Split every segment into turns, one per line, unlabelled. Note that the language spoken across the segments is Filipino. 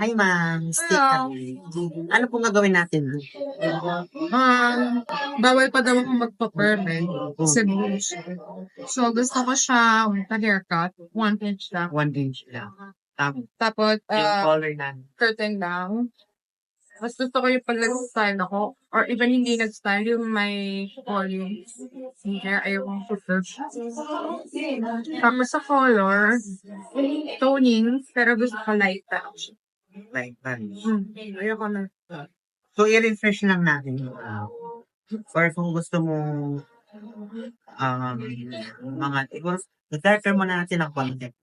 Hi, ma'am. Stick
Hello.
kami. Ano pong gagawin natin?
Bawal pa daw ako magpa-permanent kasi bullshit. So, gusto ko siya pa-haircut. 1 inch lang.
1 inch lang.
Tapos,
Yung color na.
curtain lang. Mas gusto ko yung pag nag-style ako. Or even hindi nag-style, yung may volume. Hair, ayokong super. Tapos sa color, toning, pero gusto ko light touch.
Like that.
Ayoko na.
So, i-refresh lang natin. Or kung gusto mo, mga, siguro, i-darker mo na natin ang konti.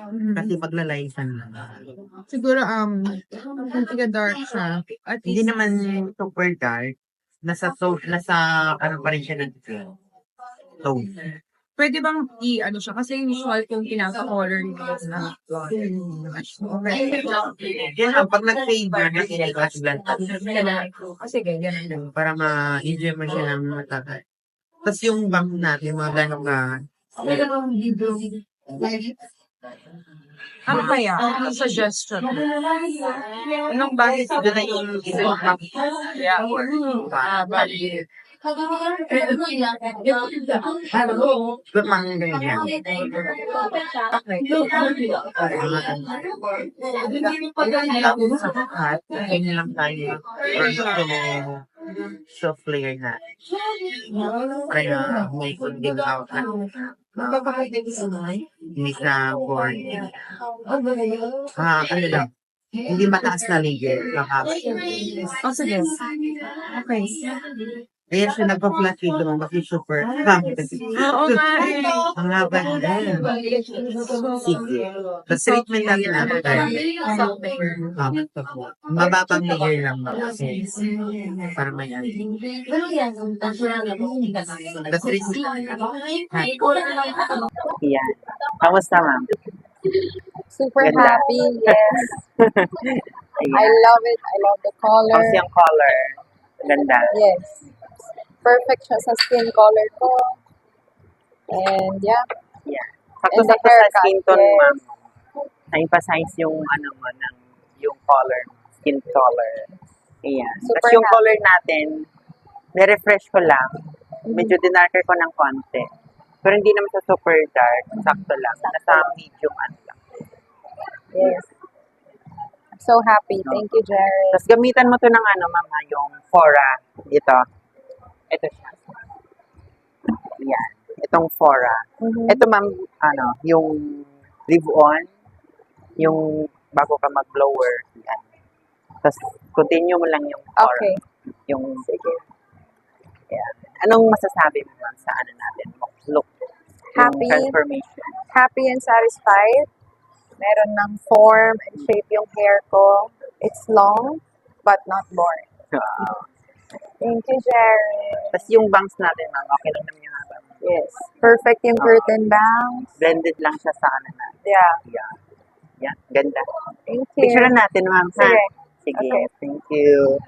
Kasi maglalaysan lang.
Siguro, hindi ka dark siya. At
Hindi
least,
naman super dark. Nasa, ano pa rin siya ng tone.
pwede bang ano siya? Kasi usual kong pinaka-color nila na.
Yan lang, pag nag-favor, nag-i-touch lang.
Sige, ganun lang.
Para ma-enjoy mo siya ng matagal. Tapos yung bank natin, mga gano'n ka,
Ano kaya? Anong suggestion? Anong bagay sa
doon na yung isang bank.
bali.
Doon mga ganyan. Tapos sa hat, kanya lang tayo. Or gusto mo, soft layer na. Kaya may kunding outlet. Hindi sa board. Ano lang. Hindi mataas na layer.
Oh, sige. Okay.
Kaya siya nagpa-flat video mo kasi super.
Oo nga eh.
Ang haba niya. Sige. Sa treatment natin natin tayo. Mababang layer lang ba? Para may ano. The treatment. Yan. Kamusta ma'am?
Super
Ganda.
happy, yes. I love it. I love the color.
Kasi yung color. Ganda.
Yes. Perfect siya sa skin color ko. And yeah.
Yeah.
And the
Sakto-sakto sa
haircut,
skin tone
yes.
ma'am. Na-emphasize yung ano mo, ng, yung color, skin color. Ayan.
Super
Tapos yung
happy.
color natin, ni-refresh ko lang. Medyo dinarker ko ng konti. Pero hindi naman sa super dark. Sakto lang. Nasa medium ano lang.
Yes. I'm so happy. Thank you, Jerry.
Tapos gamitan mo to ng ano, mama, yung Fora. Ito. Ito siya. Yan. Itong Fora.
Mhm.
Ito, ma'am, ano, yung leave-on, yung bago ka mag-blower. Yan. Tapos, continue mo lang yung Fora.
Okay.
Yung, sige. Yan. Anong masasabi mo ma'am, sa ano natin? Look.
Happy.
Yung transformation.
Happy and satisfied. Meron ng form and shape yung hair ko. It's long, but not boring. Thank you, Jerry.
Tapos yung bangs natin, ma'am, okay lang naman yung haba.
Yes. Perfect yung curtain bangs.
Blended lang siya sa ano na.
Yeah.
Yan. Yan. Ganda.
Thank you.
Picture natin, ma'am. Ha?
Sige.
Sige.
Okay.
Thank you.